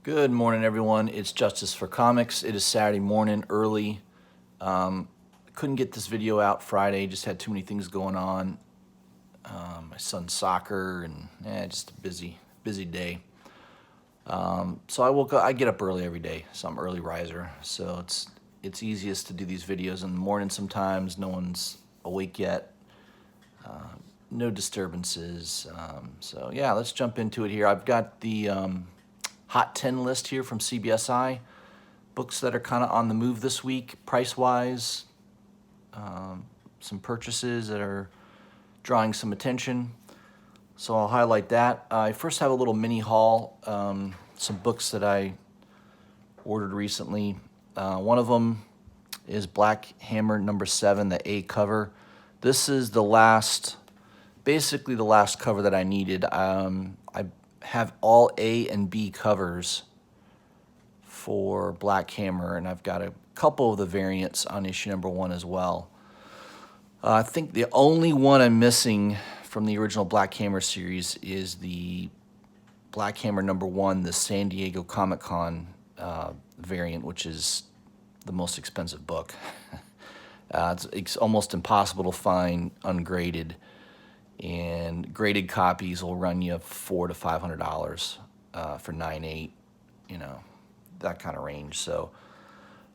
Good morning, everyone. It's Justice for Comics. It is Saturday morning, early. Couldn't get this video out Friday, just had too many things going on. My son's soccer and just a busy day. So I get up early every day, so I'm an early riser. So it's easiest to do these videos in the morning sometimes. No one's awake yet. No disturbances. So yeah, let's jump into it here. I've got the Hot 10 list here from CBSI. Books that are kind of on the move this week, price-wise. Some purchases that are drawing some attention. So I'll highlight that. I first have a little mini haul, some books that I ordered recently. One of them is Black Hammer number 7, the A cover. This is basically the last cover that I needed. I have all A and B covers for Black Hammer, and I've got a couple of the variants on issue number 1 as well. I think the only one I'm missing from the original Black Hammer series is the Black Hammer number 1, the San Diego Comic-Con variant, which is the most expensive book. It's almost impossible to find ungraded, and graded copies will run you $400 to $500 for 9.8, that kind of range. So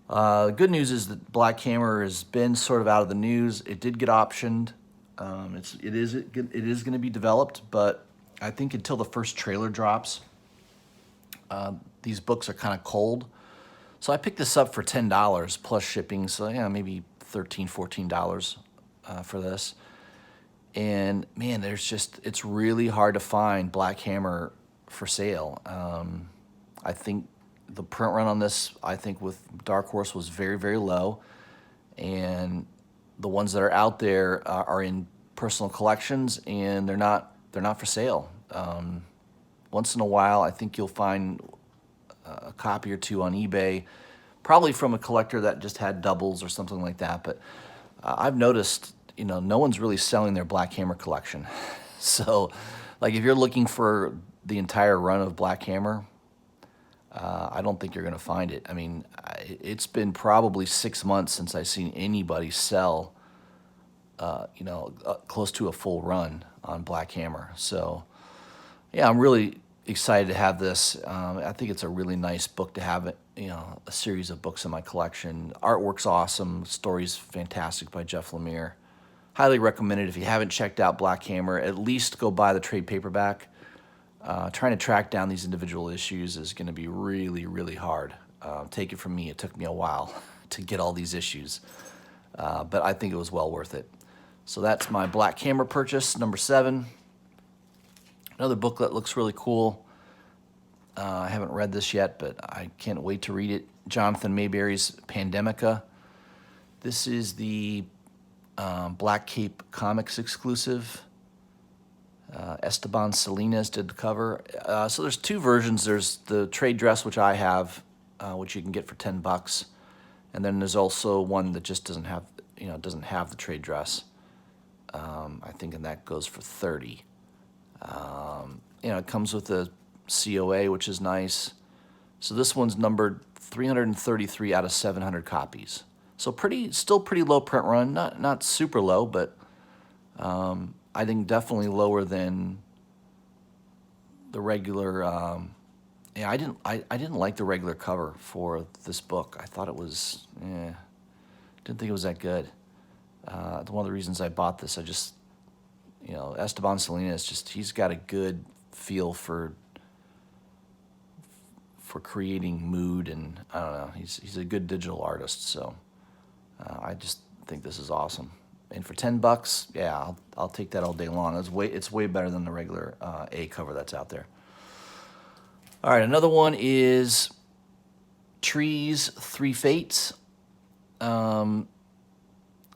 the good news is that Black Hammer has been sort of out of the news. It did get optioned. It is going to be developed, but I think until the first trailer drops, these books are kind of cold. So I picked this up for $10 plus shipping. So yeah, maybe $13, $14 for this. And man, it's really hard to find Black Hammer for sale. I think the print run on this, with Dark Horse was very, very low. And the ones that are out there are in personal collections, and they're not for sale. Once in a while, I think you'll find a copy or two on eBay, probably from a collector that just had doubles or something like that. But I've noticed, no one's really selling their Black Hammer collection. So, like, if you're looking for the entire run of Black Hammer, I don't think you're going to find it. I mean, it's been probably 6 months since I've seen anybody sell, close to a full run on Black Hammer. So, yeah, I'm really excited to have this. I think it's a really nice book to have, a series of books in my collection. Artwork's awesome. Story's fantastic by Jeff Lemire. Highly recommended. If you haven't checked out Black Hammer, at least go buy the trade paperback. Trying to track down these individual issues is going to be really, really hard. Take it from me, it took me a while to get all these issues, but I think it was well worth it. So that's my Black Hammer purchase, number 7. Another book that looks really cool. I haven't read this yet, but I can't wait to read it. Jonathan Mayberry's Pandemica. This is the Black Cape Comics exclusive. Esteban Salinas did the cover. So there's 2 versions. There's the trade dress, which I have, which you can get for $10, and then there's also one that just doesn't have the trade dress. I think, and that goes for $30. It comes with a COA, which is nice. So this one's numbered 333 out of 700 copies. So still pretty low print run. Not super low, but I think definitely lower than the regular. I didn't like the regular cover for this book. I thought it was, didn't think it was that good. One of the reasons I bought this, Esteban Salinas, he's got a good feel for creating mood, and I don't know, he's a good digital artist. So I just think this is awesome. And for $10, yeah, I'll take that all day long. It's way better than the regular A cover that's out there. All right, another one is Trees, 3 Fates. The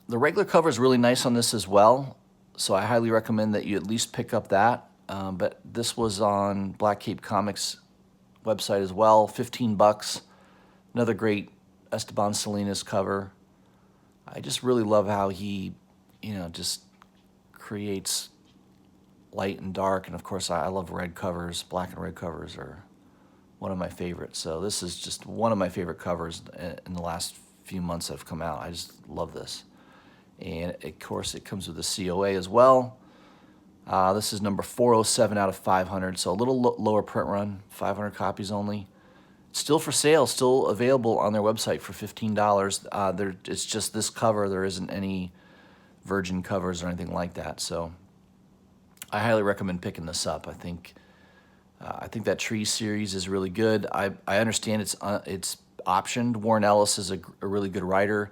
regular cover is really nice on this as well, so I highly recommend that you at least pick up that. But this was on Black Cape Comics website as well, $15. Another great Esteban Salinas cover. I just really love how he, just creates light and dark. And of course, I love red covers. Black and red covers are one of my favorites. So this is just one of my favorite covers in the last few months that have come out. I just love this. And of course it comes with a COA as well. This is number 407 out of 500, so a little lower print run, 500 copies only. Still for sale, still available on their website for $15. It's just this cover. There isn't any virgin covers or anything like that. So I highly recommend picking this up. I think that Tree series is really good. I understand it's optioned. Warren Ellis is a really good writer.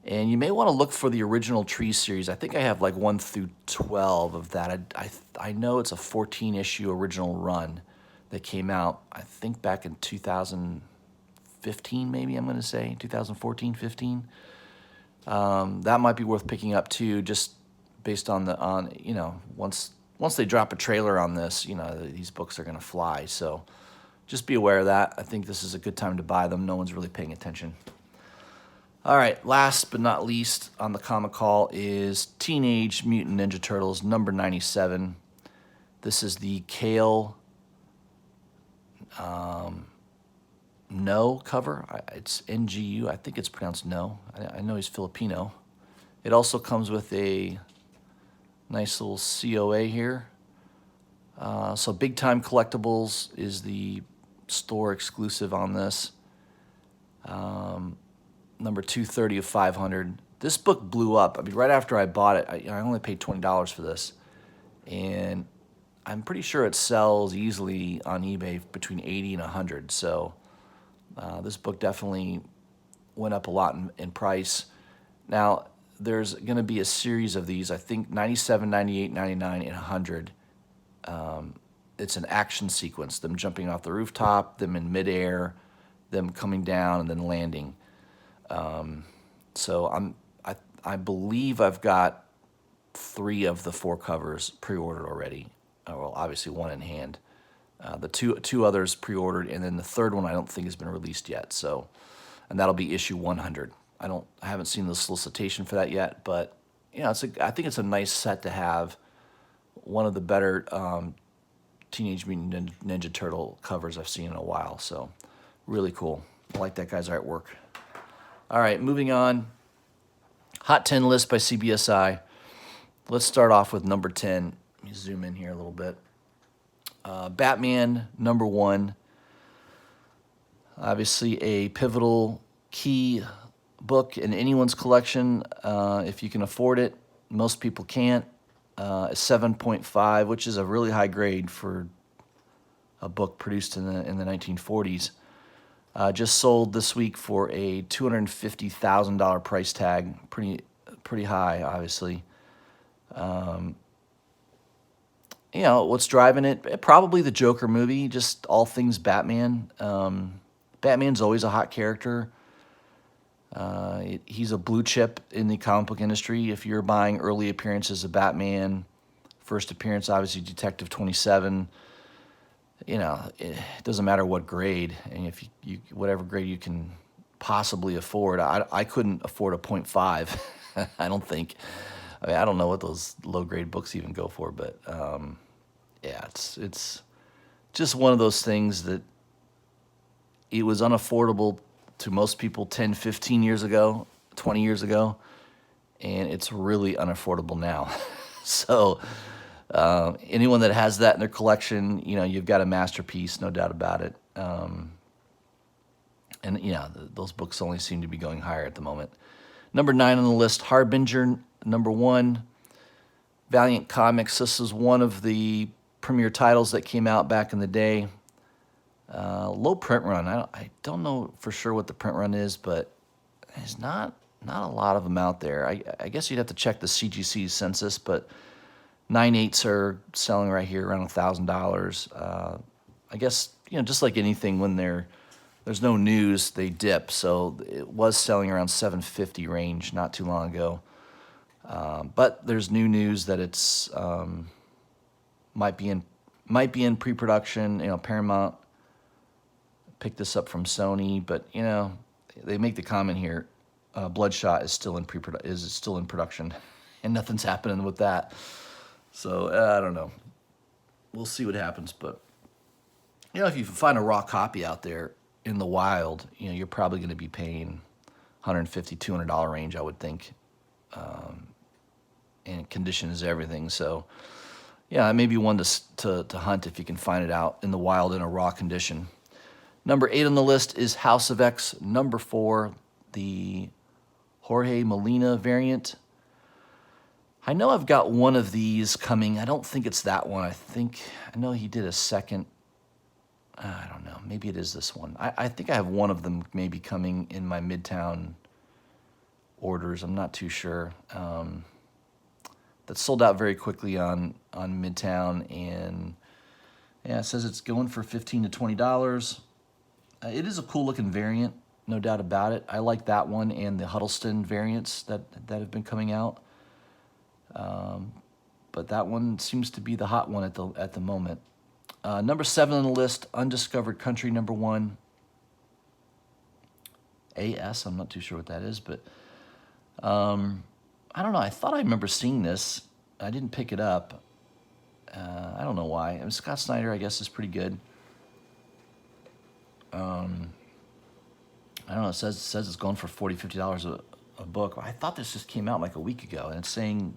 And you may want to look for the original Tree series. I think I have like 1 through 12 of that. I know it's a 14-issue original run that came out, I think, back in 2015, maybe I'm going to say, 2014, 15. That might be worth picking up too, just based on once they drop a trailer on this, these books are going to fly. So just be aware of that. I think this is a good time to buy them. No one's really paying attention. All right, last but not least on the comic haul is Teenage Mutant Ninja Turtles number 97. This is the Kale No cover. It's NGU. I think it's pronounced No. I know he's Filipino. It also comes with a nice little COA here. So Big Time Collectibles is the store exclusive on this. Number 230 of 500. This book blew up. I mean, right after I bought it, I only paid $20 for this. And I'm pretty sure it sells easily on eBay between 80 and 100. So this book definitely went up a lot in price. Now, there's going to be a series of these, I think 97, 98, 99, and 100. It's an action sequence, them jumping off the rooftop, them in midair, them coming down, and then landing. So I believe I've got 3 of the 4 covers pre-ordered already. Well, obviously 1 in hand. The two others pre-ordered, and then the third one I don't think has been released yet. So, and that'll be issue 100. I haven't seen the solicitation for that yet, but I think it's a nice set to have. One of the better Teenage Mutant Ninja Turtle covers I've seen in a while. So, really cool. I like that guy's artwork. All right, moving on. Hot 10 list by CBSI. Let's start off with number 10. Let me zoom in here a little bit. Batman, number 1. Obviously a pivotal key book in anyone's collection if you can afford it. Most people can't. A 7.5, which is a really high grade for a book produced in the 1940s. Just sold this week for a $250,000 price tag. Pretty high, obviously. What's driving it? Probably the Joker movie, just all things Batman. Batman's always a hot character. He's a blue chip in the comic book industry. If you're buying early appearances of Batman, first appearance, obviously Detective 27, it doesn't matter what grade, and if you whatever grade you can possibly afford. I couldn't afford a 0.5. I don't think. I mean, I don't know what those low grade books even go for, but yeah, it's just one of those things that it was unaffordable to most people 10, 15 years ago, 20 years ago, and it's really unaffordable now. So anyone that has that in their collection, you've got a masterpiece, no doubt about it. And those books only seem to be going higher at the moment. Number 9 on the list, Harbinger, number 1. Valiant Comics. This is one of the premier titles that came out back in the day. Low print run. I don't know for sure what the print run is, but there's not a lot of them out there. I guess you'd have to check the CGC census, but 9/8s are selling right here around $1,000. I guess just like anything, when there's no news, they dip. So it was selling around $750 range not too long ago. But there's new news that it's might be in pre-production. Paramount picked this up from Sony, but they make the comment here: Bloodshot is still in production, and nothing's happening with that. So I don't know. We'll see what happens, but If you find a raw copy out there in the wild, you're probably going to be paying $150, $200 range, I would think. And condition is everything. So, yeah, it may be one to hunt if you can find it out in the wild in a raw condition. Number 8 on the list is House of X. Number 4, the Jorge Molina variant. I know I've got one of these coming. I don't think it's that one. I know he did a second. I don't know. Maybe it is this one. I think I have one of them maybe coming in my Midtown orders. I'm not too sure. That sold out very quickly on Midtown, and yeah, it says it's going for $15 to $20. It is a cool looking variant, no doubt about it. I like that one and the Huddleston variants that have been coming out. But that one seems to be the hot one at the moment. Number 7 on the list, Undiscovered Country, number 1. AS, I'm not too sure what that is, but I don't know. I thought I remember seeing this. I didn't pick it up. I don't know why. Scott Snyder, I guess, is pretty good. I don't know. It says it's going for $40, $50 a book. I thought this just came out like a week ago, and it's saying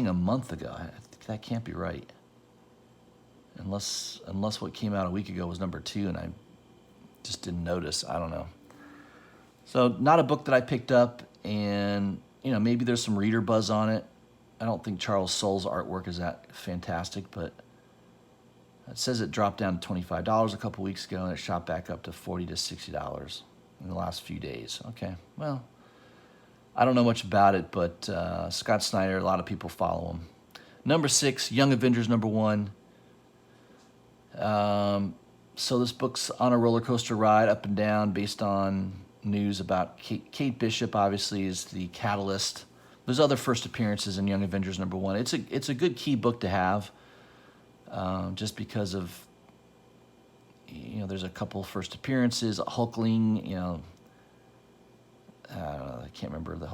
a month ago. That can't be right. Unless what came out a week ago was number 2, and I just didn't notice. I don't know. So not a book that I picked up, and maybe there's some reader buzz on it. I don't think Charles Soule's artwork is that fantastic, but it says it dropped down to $25 a couple weeks ago, and it shot back up to $40 to $60 in the last few days. Okay, well, I don't know much about it, but Scott Snyder, a lot of people follow him. Number 6, Young Avengers, number 1. So this book's on a roller coaster ride up and down based on news about Kate Bishop. Obviously is the catalyst. There's other first appearances in Young Avengers number 1. It's a good key book to have, just because of there's a couple first appearances. Hulkling, I don't know, I can't remember the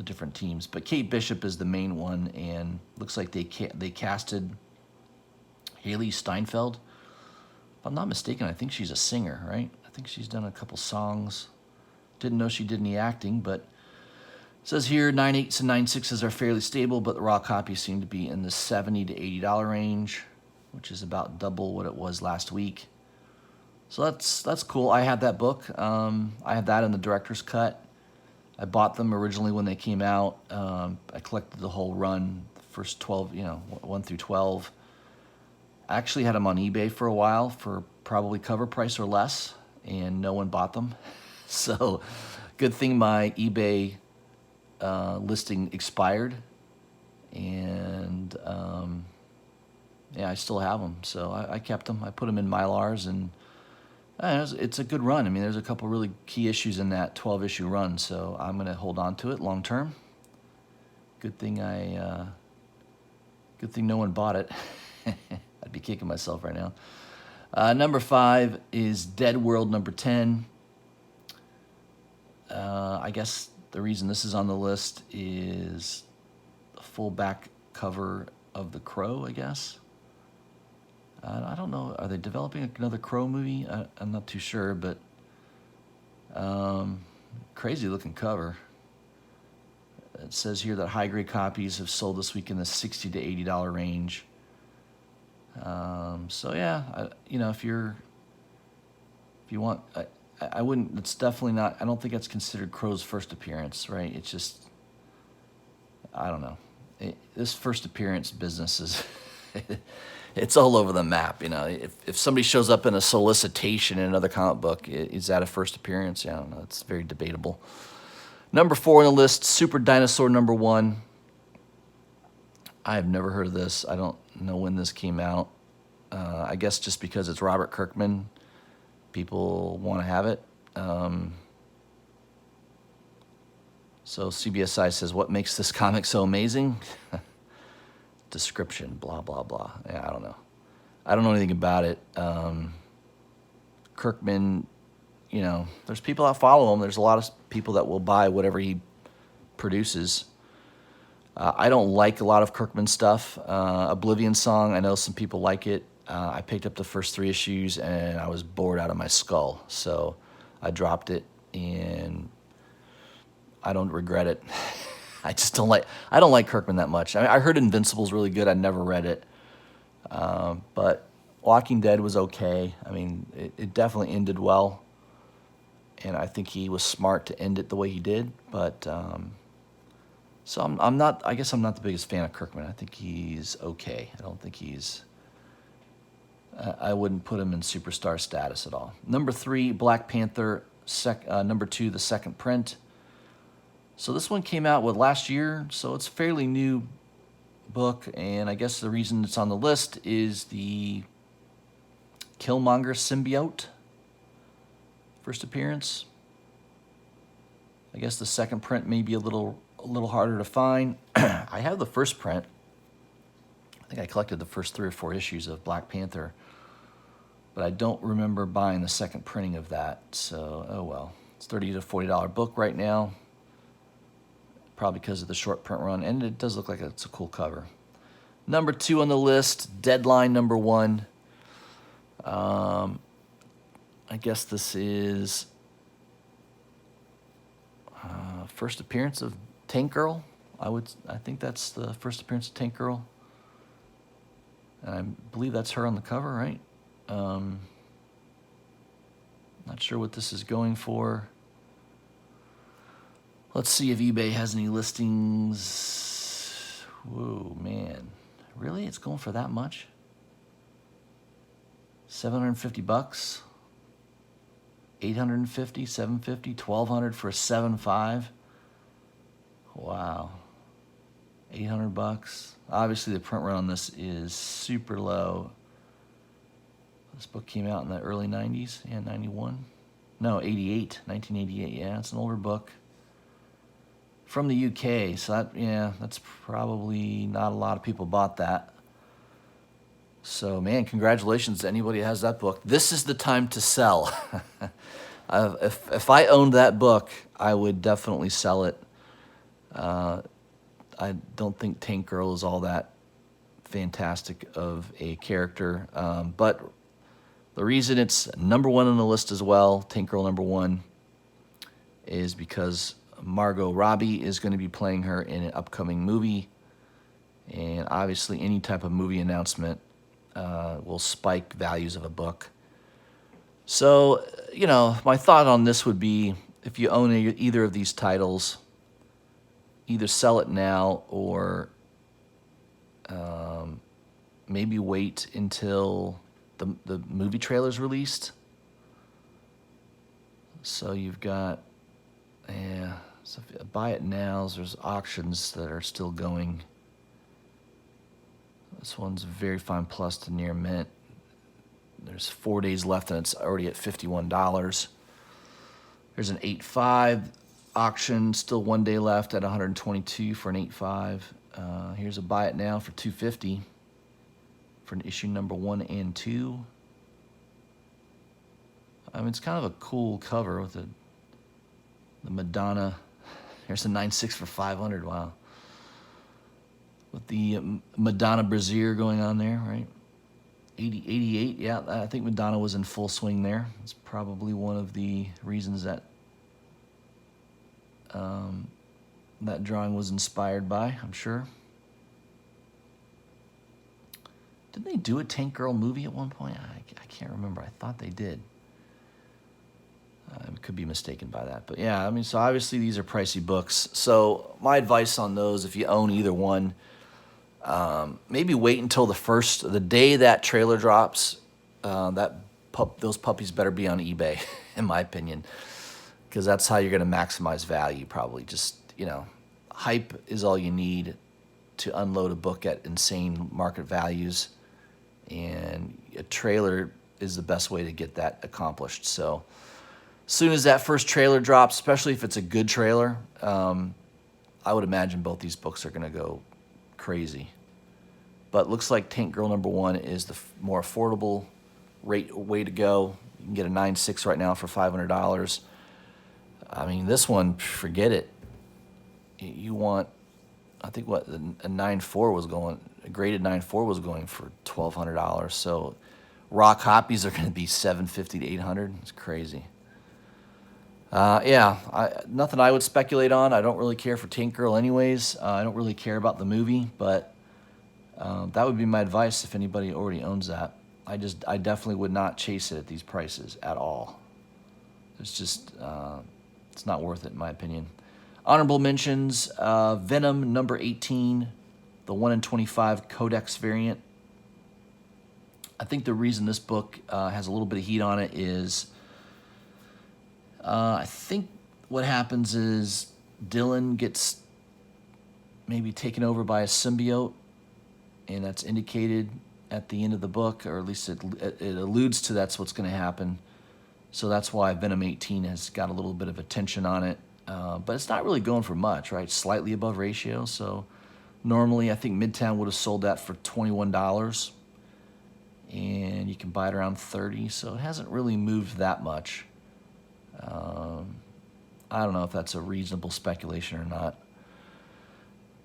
different teams, but Kate Bishop is the main one, and looks like they casted Haley Steinfeld. If I'm not mistaken, I think she's a singer, right? I think she's done a couple songs. Didn't know she did any acting, but it says here 9.8s and 9.6s are fairly stable, but the raw copies seem to be in the $70 to $80 range, which is about double what it was last week. So that's cool. I had that book. I had that in the director's cut. I bought them originally when they came out. I collected the whole run, first 12, 1 through 12. I actually had them on eBay for a while for probably cover price or less, and no one bought them. So good thing my eBay listing expired, and I still have them. So I kept them. I put them in Mylars, and it's a good run. I mean, there's a couple really key issues in that 12-issue run, so I'm going to hold on to it long term. Good thing no one bought it. I'd be kicking myself right now. Number 5 is Dead World, number 10. I guess the reason this is on the list is the full back cover of The Crow, I guess. I don't know. Are they developing another Crow movie? I'm not too sure, but crazy looking cover. It says here that high-grade copies have sold this week in the $60 to $80 range. So yeah, if you want, I wouldn't. It's definitely not. I don't think it's considered Crow's first appearance, right? It's just, I don't know. This first appearance business is, it's all over the map. If somebody shows up in a solicitation in another comic book, is that a first appearance? Yeah, I don't know. It's very debatable. Number 4 on the list, Super Dinosaur number 1. I have never heard of this. I don't know when this came out. I guess just because it's Robert Kirkman, people want to have it. So CBSI says, what makes this comic so amazing? Description, blah, blah, blah. Yeah, I don't know. I don't know anything about it. Kirkman, there's people that follow him. There's a lot of people that will buy whatever he produces. I don't like a lot of Kirkman stuff. Oblivion Song, I know some people like it. I picked up the first 3 issues and I was bored out of my skull. So I dropped it, and I don't regret it. I just I don't like Kirkman that much. I heard Invincible's really good. I never read it. But Walking Dead was okay. I mean, it definitely ended well. And I think he was smart to end it the way he did. But, so I'm not, I guess I'm not the biggest fan of Kirkman. I think he's okay. I don't think he's, I wouldn't put him in superstar status at all. Number 3, Black Panther. Number 2, the second print. So this one came out last year, so it's a fairly new book, and I guess the reason it's on the list is the Killmonger symbiote first appearance. I guess the second print may be a little harder to find. I have the first print. I think I collected the first 3 or 4 issues of Black Panther, but I don't remember buying the second printing of that. So, oh well. It's $30 to $40 book right now, probably because of the short print run, and it does look like it's a cool cover. Number 2 on the list, Deadline number 1. I guess this is first appearance of Tank Girl. I think that's the first appearance of Tank Girl. And I believe that's her on the cover, right? Not sure what this is going for. Let's see if eBay has any listings. Whoa, man. Really? It's going for that much? $750? 850, 750, 1200 for a 7.5. Wow. $800. Obviously the print run on this is super low. This book came out in the early 90s. Yeah, 91. No, 88. 1988. Yeah, it's an older book. From the UK, so that's probably not a lot of people bought that. So, man, congratulations to anybody that has that book. This is the time to sell. If I owned that book, I would definitely sell it. I don't think Tank Girl is all that fantastic of a character, but the reason it's number 1 on the list as well, Tank Girl number 1, is because Margot Robbie is going to be playing her in an upcoming movie, and obviously any type of movie announcement will spike values of a book. So, my thought on this would be, if you own either of these titles, either sell it now or maybe wait until the movie trailer's released. So you've got, so if you buy it now, there's auctions that are still going. This one's Very Fine Plus to near mint. There's 4 days left and it's already at $51. There's an 8.5 auction, still 1 day left at $122 for an 8.5. Here's a buy it now for $250 for an issue number 1 and 2. I mean, it's kind of a cool cover with the Madonna. Here's a 9.6 for $500. Wow. With the Madonna brassiere going on there, right? 88, yeah, I think Madonna was in full swing there. It's probably one of the reasons that that drawing was inspired by, I'm sure. Didn't they do a Tank Girl movie at one point? I can't remember. I thought they did. I could be mistaken by that. But yeah, I mean, so obviously these are pricey books. So my advice on those, if you own either one, maybe wait until the day that trailer drops. Those puppies better be on eBay, in my opinion, because that's how you're going to maximize value. Probably just hype is all you need to unload a book at insane market values, and a trailer is the best way to get that accomplished. So as soon as that first trailer drops, especially if it's a good trailer, I would imagine both these books are going to go crazy. But looks like Tank Girl number 1 is the more affordable way to go. You can get a 9.6 right now for $500. I mean, this one, forget it. You want, I think a 9.4 was going, a graded 9.4 was going for $1,200. So raw copies are going to be $750 to $800. It's crazy. Yeah, nothing I would speculate on. I don't really care for Tank Girl anyways. I don't really care about the movie, but that would be my advice if anybody already owns that. I definitely would not chase it at these prices at all. It's just, it's not worth it in my opinion. Honorable mentions, Venom number 18, the 1 in 25 Codex variant. I think the reason this book has a little bit of heat on it is I think what happens is Dylan gets maybe taken over by a symbiote, and that's indicated at the end of the book, or at least it alludes to that's what's going to happen. So that's why Venom 18 has got a little bit of attention on it. But it's not really going for much, right? Slightly above ratio. So normally I think Midtown would have sold that for $21. And you can buy it around $30. So it hasn't really moved that much. I don't know if that's a reasonable speculation or not.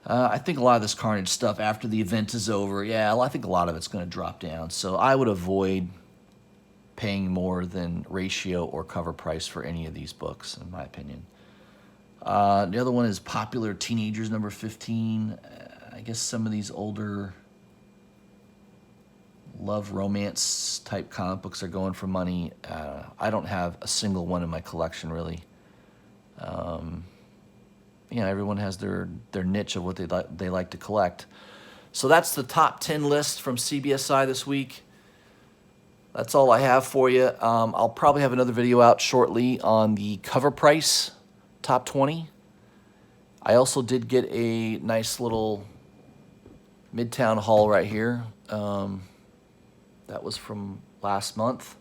I think a lot of this Carnage stuff after the event is over, yeah, I think a lot of it's going to drop down. So I would avoid paying more than ratio or cover price for any of these books, in my opinion. The other one is Popular Teenagers number 15. I guess some of these older love romance type comic books are going for money. I don't have a single one in my collection really. Everyone has their niche of what they like to collect. So that's the top 10 list from CBSI this week. That's all I have for you. I'll probably have another video out shortly on the cover price top 20. I also did get a nice little Midtown haul right here. That was from last month.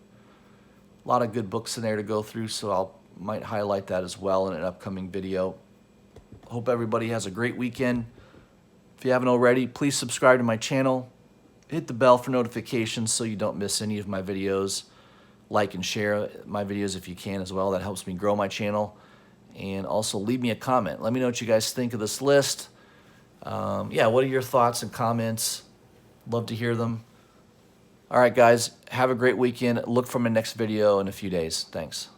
A lot of good books in there to go through, so I might highlight that as well in an upcoming video. Hope everybody has a great weekend. If you haven't already, please subscribe to my channel. Hit the bell for notifications so you don't miss any of my videos. Like and share my videos if you can as well. That helps me grow my channel. And also leave me a comment. Let me know what you guys think of this list. Yeah, what are your thoughts and comments? Love to hear them. All right, guys, have a great weekend. Look for my next video in a few days. Thanks.